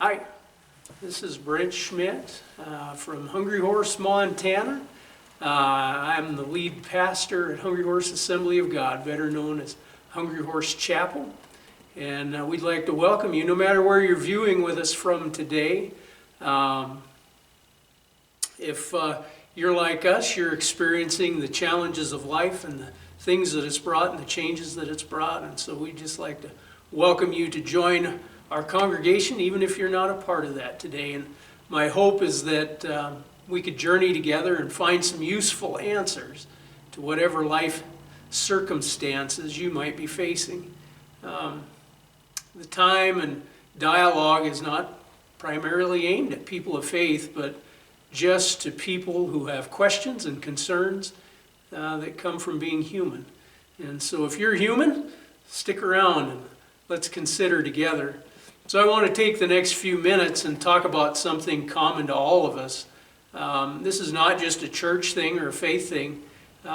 Hi, this is Brent Schmidt from Hungry Horse, Montana. I'm the lead pastor at Hungry Horse Assembly of God, better known as Hungry Horse Chapel. And we'd like to welcome you, no matter where you're viewing with us from today. If you're like us, you're experiencing the challenges of life and the things that it's brought and the changes that it's brought. And so we'd just like to welcome you to join our congregation, even if you're not a part of that today. And my hope is that we could journey together and find some useful answers to whatever life circumstances you might be facing. The time and dialogue is not primarily aimed at people of faith, but just to people who have questions and concerns that come from being human. And so if you're human, stick around and let's consider together. So I want to take the next few minutes and talk about something common to all of us. This is not just a church thing or a faith thing.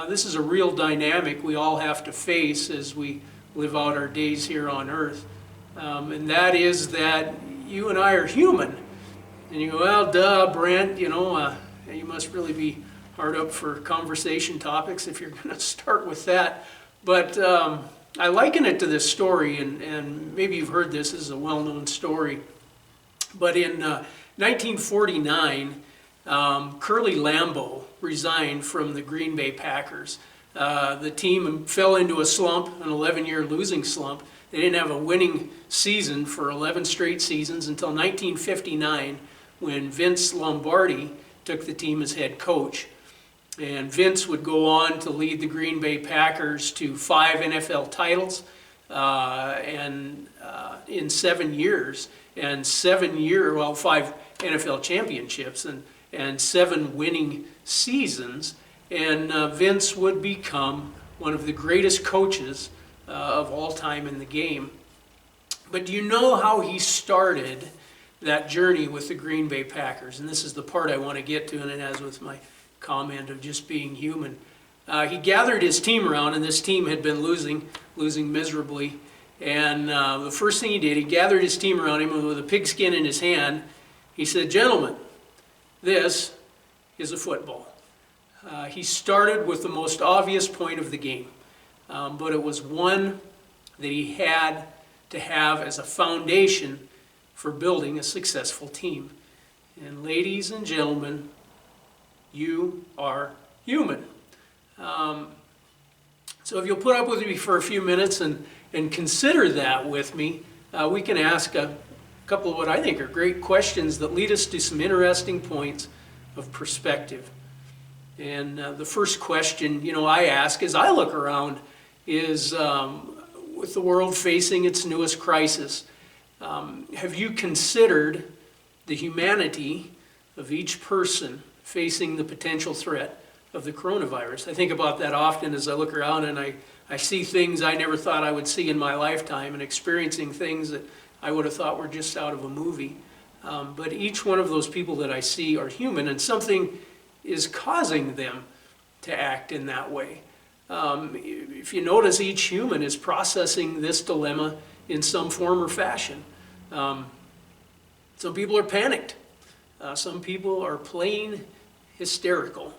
This is a real dynamic we all have to face as we live out our days here on earth. And that is that you and I are human. And you go, well, duh, Brent, you must really be hard up for conversation topics if you're going to start with that. But I liken it to this story, and maybe you've heard this is a well-known story. But in 1949, Curly Lambeau resigned from the Green Bay Packers. The team fell into a slump, an 11-year losing slump. They didn't have a winning season for 11 straight seasons until 1959, when Vince Lombardi took the team as head coach. And Vince would go on to lead the Green Bay Packers to 5 NFL titles in 7 years, and 5 NFL championships and 7 winning seasons. And Vince would become one of the greatest coaches of all time in the game. But do you know how he started that journey with the Green Bay Packers? And this is the part I want to get to, and it has with my comment of just being human. He gathered his team around, and this team had been losing miserably. And the first thing he did, he gathered his team around him with a pigskin in his hand. He said, "Gentlemen, this is a football." He started with the most obvious point of the game, but it was one that he had to have as a foundation for building a successful team. And ladies and gentlemen, you are human. So if you'll put up with me for a few minutes and consider that with me, we can ask a couple of what I think are great questions that lead us to some interesting points of perspective. And the first question, I ask as I look around is, with the world facing its newest crisis, have you considered the humanity of each person facing the potential threat of the coronavirus? I think about that often as I look around, and I see things I never thought I would see in my lifetime, and experiencing things that I would have thought were just out of a movie. But each one of those people that I see are human, and something is causing them to act in that way. If you notice, each human is processing this dilemma in some form or fashion. Some people are panicked. Some people are plain hysterical.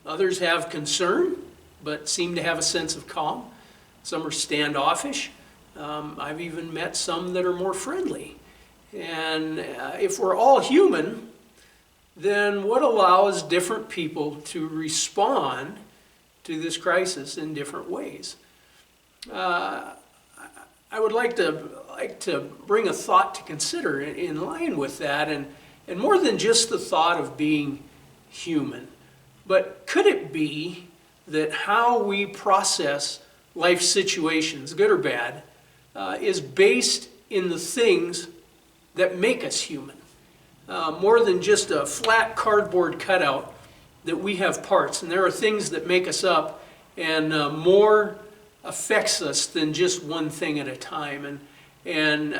Others have concern, but seem to have a sense of calm. Some are standoffish. I've even met some that are more friendly. And if we're all human, then what allows different people to respond to this crisis in different ways? I would like to bring a thought to consider in line with that, and more than just the thought of being human. But could it be that how we process life situations, good or bad, is based in the things that make us human? More than just a flat cardboard cutout, that we have parts, and there are things that make us up, and more affects us than just one thing at a time. And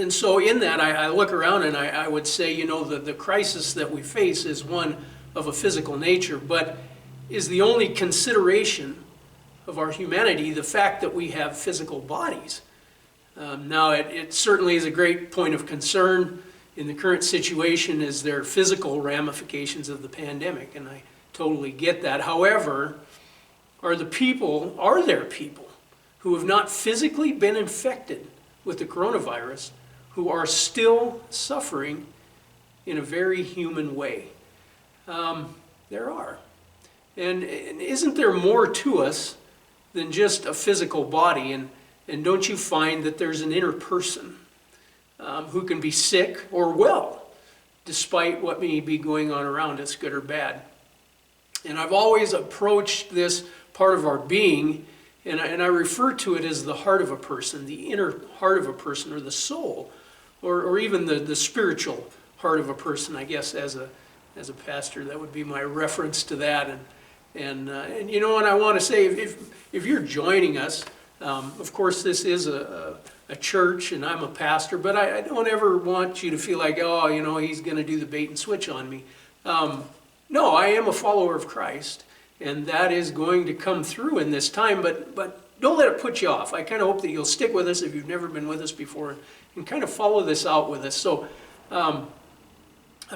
so in that, I look around and I would say, the crisis that we face is one of a physical nature, but is the only consideration of our humanity the fact that we have physical bodies. Now, it certainly is a great point of concern in the current situation is there physical ramifications of the pandemic, and I totally get that. However, are there people who have not physically been infected with the coronavirus who are still suffering in a very human way? There are. And isn't there more to us than just a physical body? And don't you find that there's an inner person who can be sick or well, despite what may be going on around us, good or bad? And I've always approached this part of our being, and I refer to it as the heart of a person, the inner heart of a person, or the soul, or even the spiritual heart of a person. I guess as a pastor, that would be my reference to that. And you know, and I want to say, if you're joining us, of course, this is a church, and I'm a pastor, but I don't ever want you to feel like, oh, you know, he's going to do the bait and switch on me. No, I am a follower of Christ, and that is going to come through in this time, but don't let it put you off. I kind of hope that you'll stick with us if you've never been with us before, and kind of follow this out with us. So I'm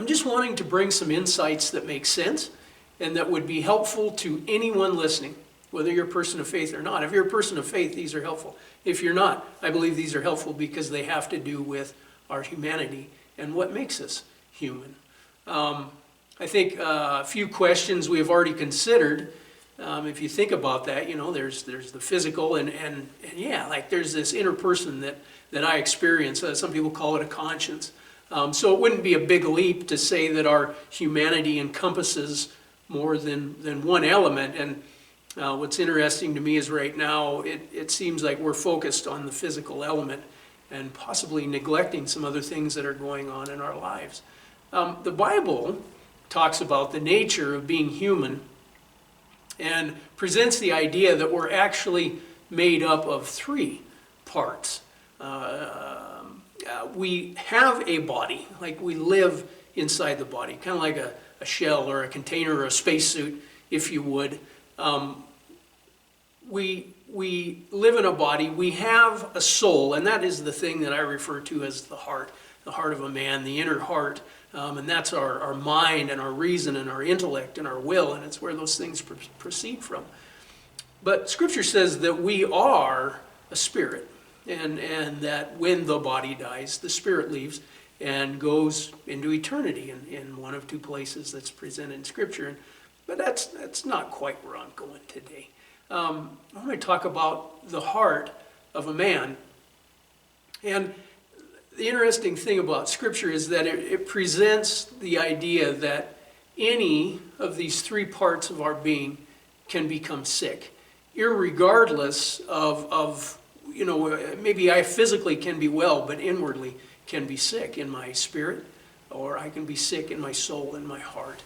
just wanting to bring some insights that make sense and that would be helpful to anyone listening, whether you're a person of faith or not. If you're a person of faith, these are helpful. If you're not, I believe these are helpful because they have to do with our humanity and what makes us human. I think a few questions we have already considered. If you think about that, you know, there's the physical and yeah, like there's this inner person that I experience. Some people call it a conscience. So it wouldn't be a big leap to say that our humanity encompasses more than one element. And what's interesting to me is right now it seems like we're focused on the physical element and possibly neglecting some other things that are going on in our lives. The Bible talks about the nature of being human and presents the idea that we're actually made up of three parts. We have a body, like we live inside the body, kind of like a shell or a container or a spacesuit, if you would. We live in a body, we have a soul, and that is the thing that I refer to as the heart of a man, the inner heart. And that's our mind and our reason and our intellect and our will, and it's where those things proceed from. But Scripture says that we are a spirit, and that when the body dies, the spirit leaves and goes into eternity in one of two places that's presented in Scripture. But that's not quite where I'm going today. I want to talk about the heart of a man. And the interesting thing about Scripture is that it presents the idea that any of these three parts of our being can become sick, irregardless of you know, maybe I physically can be well, but inwardly can be sick in my spirit, or I can be sick in my soul and my heart.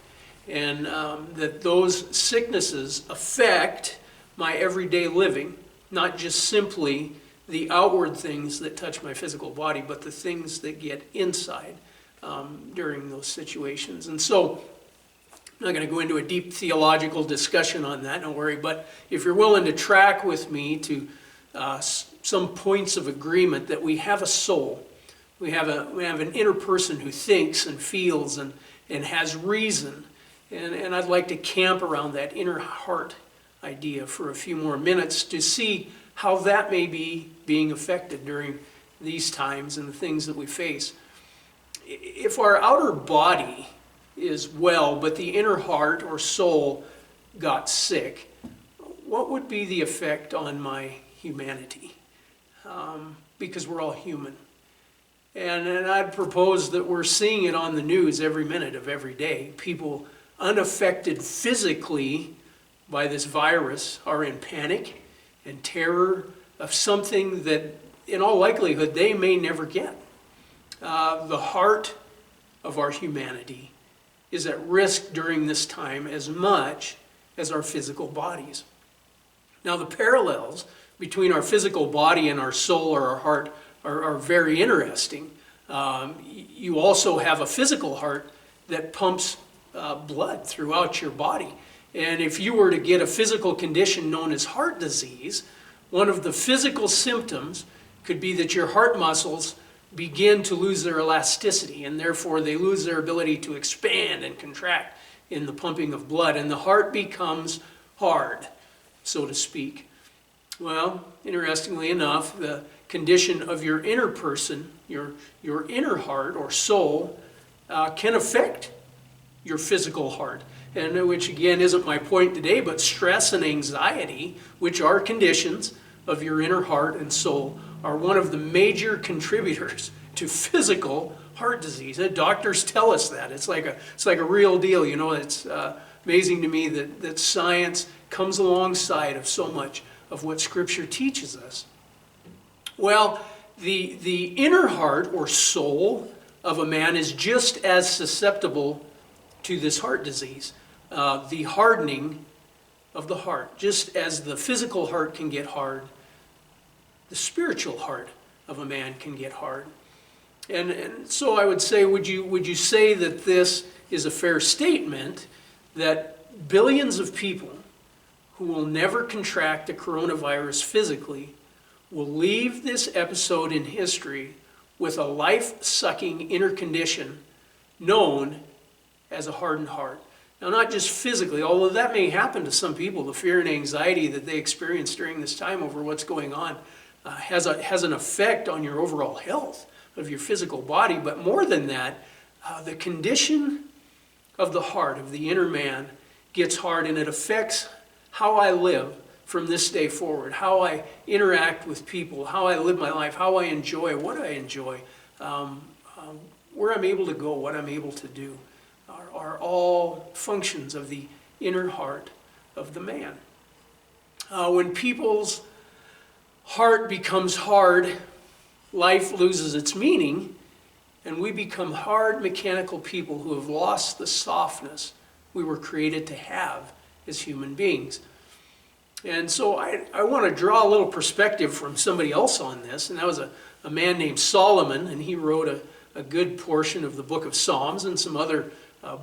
And that those sicknesses affect my everyday living, not just simply the outward things that touch my physical body, but the things that get inside during those situations. And so I'm not going to go into a deep theological discussion on that, don't worry, but if you're willing to track with me to some points of agreement that we have a soul, we have an inner person who thinks and feels and has reason, and I'd like to camp around that inner heart idea for a few more minutes to see how that may be being affected during these times and the things that we face. If our outer body is well, but the inner heart or soul got sick, what would be the effect on my humanity? Because we're all human. And I'd propose that we're seeing it on the news every minute of every day. People unaffected physically by this virus are in panic and terror of something that in all likelihood they may never get. The heart of our humanity is at risk during this time as much as our physical bodies. Now the parallels between our physical body and our soul or our heart are very interesting. You also have a physical heart that pumps blood throughout your body. And if you were to get a physical condition known as heart disease, one of the physical symptoms Could be that your heart muscles begin to lose their elasticity, and therefore they lose their ability to expand and contract in the pumping of blood, and the heart becomes hard, so to speak. Well, interestingly enough, the condition of your inner person, your inner heart or soul, can affect your physical heart. And which again isn't my point today, but stress and anxiety, which are conditions of your inner heart and soul, are one of the major contributors to physical heart disease. And doctors tell us that. It's like a real deal. You know, it's amazing to me that science comes alongside of so much of what Scripture teaches us. Well, the inner heart or soul of a man is just as susceptible to this heart disease. The hardening of the heart. Just as the physical heart can get hard, the spiritual heart of a man can get hard. And so I would say, would you say that this is a fair statement, that billions of people who will never contract the coronavirus physically will leave this episode in history with a life-sucking inner condition known as a hardened heart? Now, not just physically, although that may happen to some people, the fear and anxiety that they experience during this time over what's going on has an effect on your overall health of your physical body. But more than that, the condition of the heart, of the inner man, gets hard, and it affects how I live from this day forward, how I interact with people, how I live my life, how I enjoy, what I enjoy, where I'm able to go, what I'm able to do, are all functions of the inner heart of the man. When people's heart becomes hard, life loses its meaning, and we become hard, mechanical people who have lost the softness we were created to have as human beings. And so I want to draw a little perspective from somebody else on this, and that was a man named Solomon, and he wrote a good portion of the book of Psalms and some other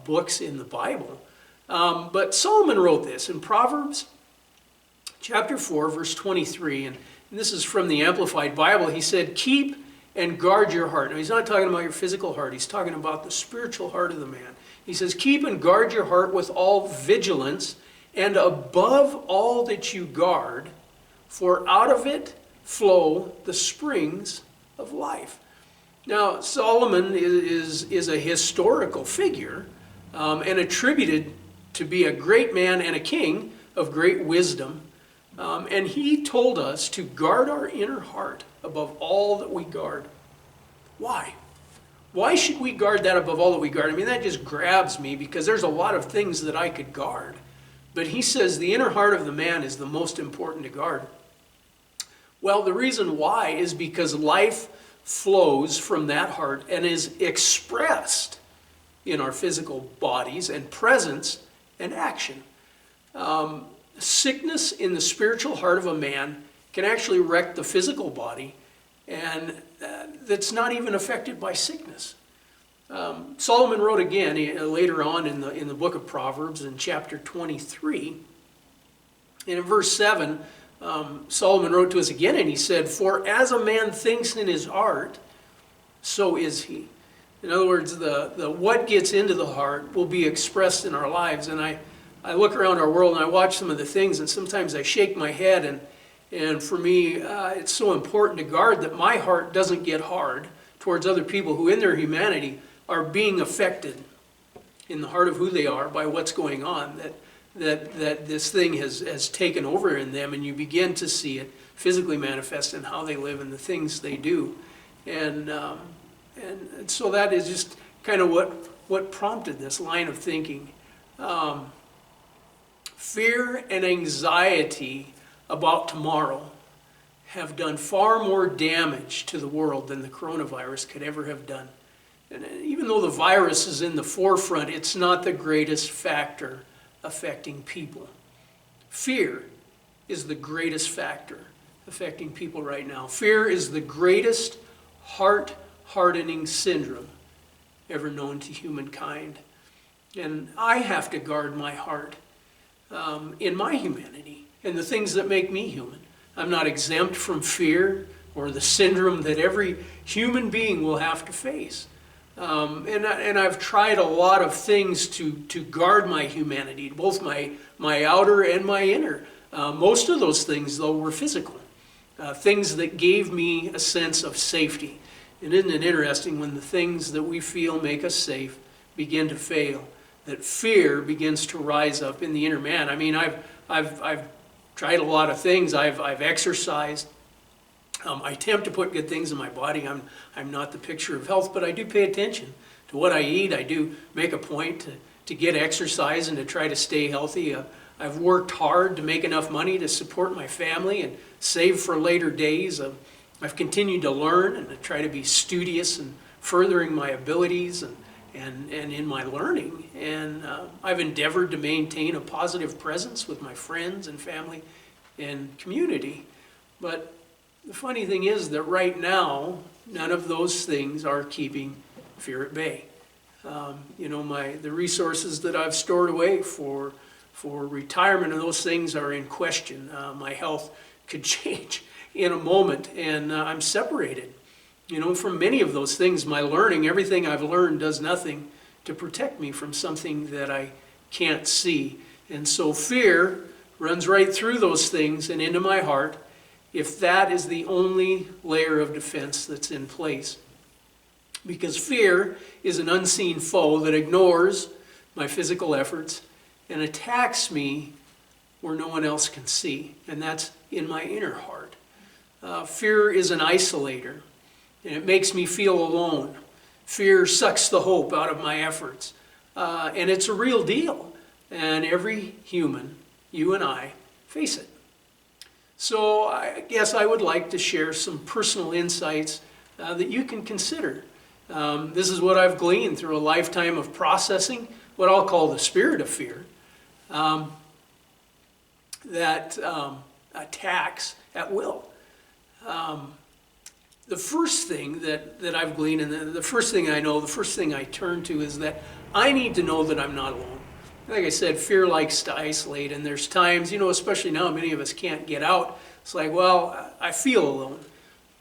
books in the Bible. But Solomon wrote this in Proverbs chapter 4, verse 23, and this is from the Amplified Bible. He said, "Keep and guard your heart." Now, he's not talking about your physical heart. He's talking about the spiritual heart of the man. He says, "Keep and guard your heart with all vigilance, and above all that you guard, for out of it flow the springs of life." Now, Solomon is a historical figure and attributed to be a great man and a king of great wisdom. And he told us to guard our inner heart above all that we guard. Why? Why should we guard that above all that we guard? I mean, that just grabs me because there's a lot of things that I could guard. But he says the inner heart of the man is the most important to guard. Well, the reason why is because life flows from that heart and is expressed in our physical bodies and presence and action. Sickness in the spiritual heart of a man can actually wreck the physical body, and that's not even affected by sickness. Solomon wrote again later on in the book of Proverbs in chapter 23, and in verse 7, Solomon wrote to us again, and he said, "For as a man thinks in his heart, so is he." In other words, the what gets into the heart will be expressed in our lives. And I look around our world and I watch some of the things, and sometimes I shake my head, and for me, it's so important to guard that my heart doesn't get hard towards other people who in their humanity are being affected in the heart of who they are by what's going on, that this thing has taken over in them, and you begin to see it physically manifest in how they live and the things they do. And so that is just kind of what prompted this line of thinking. Fear and anxiety about tomorrow have done far more damage to the world than the coronavirus could ever have done. And even though the virus is in the forefront, it's not the greatest factor affecting people. Fear is the greatest factor affecting people right now. Fear is the greatest heart-hardening syndrome ever known to humankind. And I have to guard my heart in my humanity and the things that make me human. I'm not exempt from fear or the syndrome that every human being will have to face. And I've tried a lot of things to guard my humanity, both my outer and my inner. Most of those things, though, were physical. Things that gave me a sense of safety. And isn't it interesting when the things that we feel make us safe begin to fail, that fear begins to rise up in the inner man? I mean, I've tried a lot of things. I've exercised. I attempt to put good things in my body. I'm not the picture of health, but I do pay attention to what I eat. I do make a point to get exercise and to try to stay healthy. I've worked hard to make enough money to support my family and save for later days. I've continued to learn and to try to be studious and furthering my abilities and in my learning. And I've endeavored to maintain a positive presence with my friends and family and community. But the funny thing is that right now, none of those things are keeping fear at bay. The resources that I've stored away for retirement and those things are in question. My health could change in a moment, and I'm separated. From many of those things, my learning, everything I've learned does nothing to protect me from something that I can't see. And so fear runs right through those things and into my heart, if that is the only layer of defense that's in place. Because fear is an unseen foe that ignores my physical efforts and attacks me where no one else can see, and that's in my inner heart. Fear is an isolator, and it makes me feel alone. Fear sucks the hope out of my efforts, and it's a real deal, and every human, you and I, face it. So I guess I would like to share some personal insights that you can consider. This is what I've gleaned through a lifetime of processing what I'll call the spirit of fear that attacks at will. The first thing that I've gleaned, and the first thing I know, the first thing I turn to is that I need to know that I'm not alone. Like I said, fear likes to isolate, and there's times, especially now, many of us can't get out. It's like, well, I feel alone.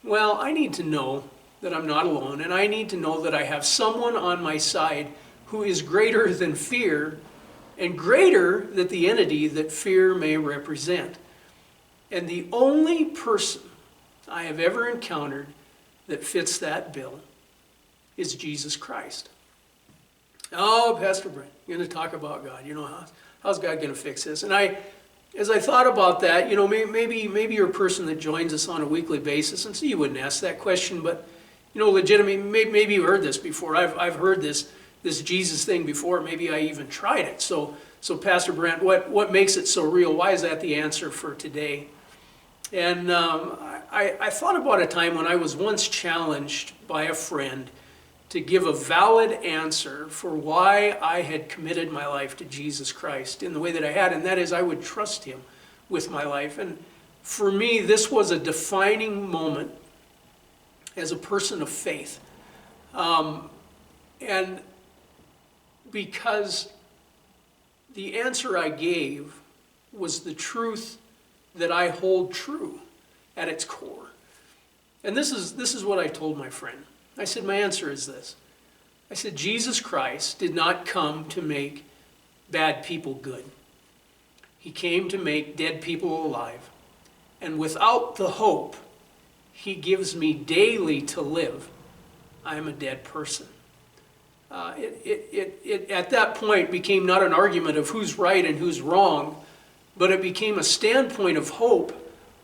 Well, I need to know that I'm not alone, and I need to know that I have someone on my side who is greater than fear and greater than the entity that fear may represent. And the only person I have ever encountered that fits that bill is Jesus Christ. Oh, Pastor Brent, you're going to talk about God. How's God going to fix this? And as I thought about that, maybe you're a person that joins us on a weekly basis, and so you wouldn't ask that question, but legitimately, maybe you've heard this before. I've heard this Jesus thing before. Maybe I even tried it. So Pastor Brent, what makes it so real? Why is that the answer for today? And I thought about a time when I was once challenged by a friend to give a valid answer for why I had committed my life to Jesus Christ in the way that I had, and that is I would trust Him with my life. And for me, this was a defining moment as a person of faith. And because the answer I gave was the truth that I hold true at its core. And this is what I told my friend. I said, my answer is this. I said, Jesus Christ did not come to make bad people good. He came to make dead people alive. And without the hope He gives me daily to live, I am a dead person. It at that point became not an argument of who's right and who's wrong, but it became a standpoint of hope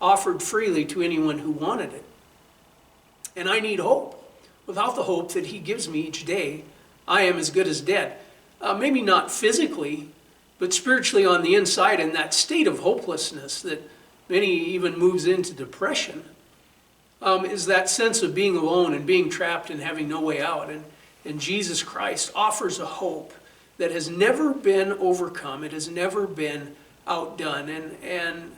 offered freely to anyone who wanted it. And I need hope. Without the hope that He gives me each day, I am as good as dead. Maybe not physically, but spiritually on the inside, in that state of hopelessness that many even moves into depression, is that sense of being alone and being trapped and having no way out. And Jesus Christ offers a hope that has never been overcome. It has never been outdone. And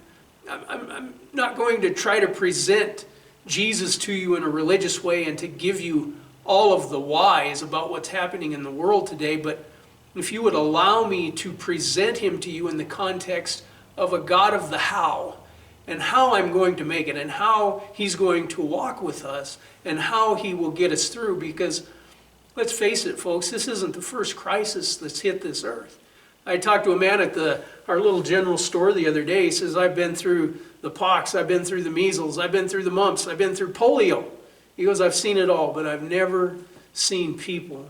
I'm not going to try to present Jesus to you in a religious way and to give you all of the whys about what's happening in the world today, but if you would allow me to present Him to you in the context of a God of the how and how I'm going to make it, and how He's going to walk with us, and how He will get us through. Because let's face it, folks, this isn't the first crisis that's hit this earth. I talked to a man at our little general store the other day. He says, I've been through the pox, I've been through the measles, I've been through the mumps, I've been through polio. He goes, I've seen it all, but I've never seen people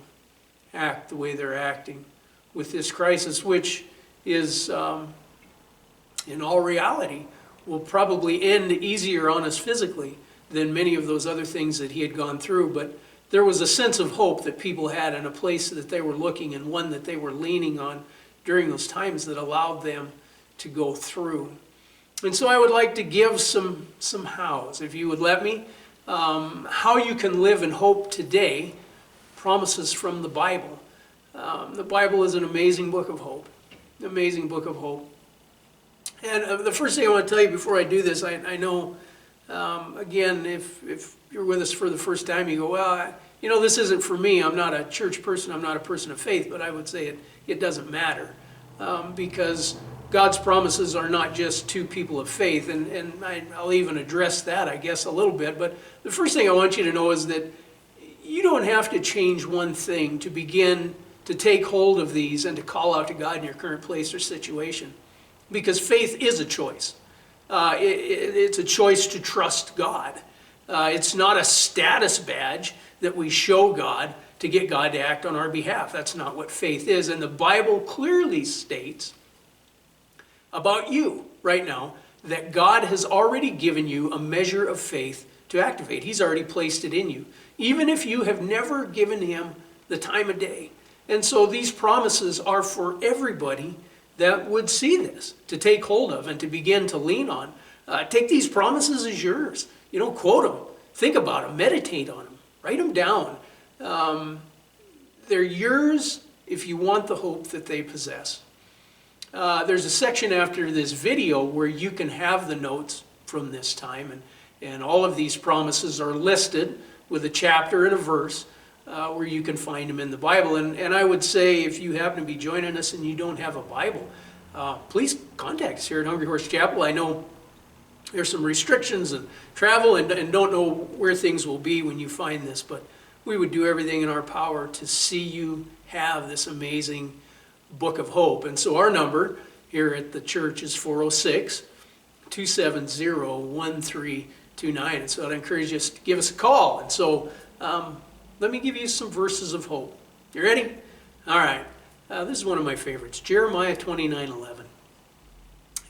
act the way they're acting with this crisis, which is, in all reality, will probably end easier on us physically than many of those other things that he had gone through. But there was a sense of hope that people had, and a place that they were looking, and one that they were leaning on during those times that allowed them to go through. And so I would like to give some hows, if you would let me, how you can live in hope today, promises from the Bible. The Bible is an amazing book of hope, an amazing book of hope. And the first thing I want to tell you before I do this, I know, again, if you're with us for the first time, you go, well, this isn't for me. I'm not a church person. I'm not a person of faith. But I would say it doesn't matter, because God's promises are not just to people of faith. And I'll even address that, I guess, a little bit. But the first thing I want you to know is that you don't have to change one thing to begin to take hold of these and to call out to God in your current place or situation. Because faith is a choice. It's a choice to trust God. It's not a status badge that we show God to get God to act on our behalf. That's not what faith is. And the Bible clearly states about you right now that God has already given you a measure of faith to activate. He's already placed it in you, even if you have never given Him the time of day. And so these promises are for everybody that would see this, to take hold of and to begin to lean on. Take these promises as yours. Quote them, think about them, meditate on them, write them down. They're yours if you want the hope that they possess. There's a section after this video where you can have the notes from this time, and all of these promises are listed with a chapter and a verse where you can find them in the Bible. And I would say, if you happen to be joining us and you don't have a Bible, please contact us here at Hungry Horse Chapel. I know there's some restrictions and travel and don't know where things will be when you find this, but we would do everything in our power to see you have this amazing book of hope. And so our number here at the church is 406-270-1329. And so I'd encourage you to give us a call. And so let me give you some verses of hope. You ready? All right. This is one of my favorites, Jeremiah 29:11.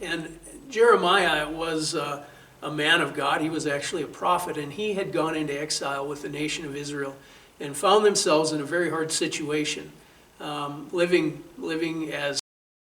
And Jeremiah was a man of God. He was actually a prophet, and he had gone into exile with the nation of Israel and found themselves in a very hard situation, living as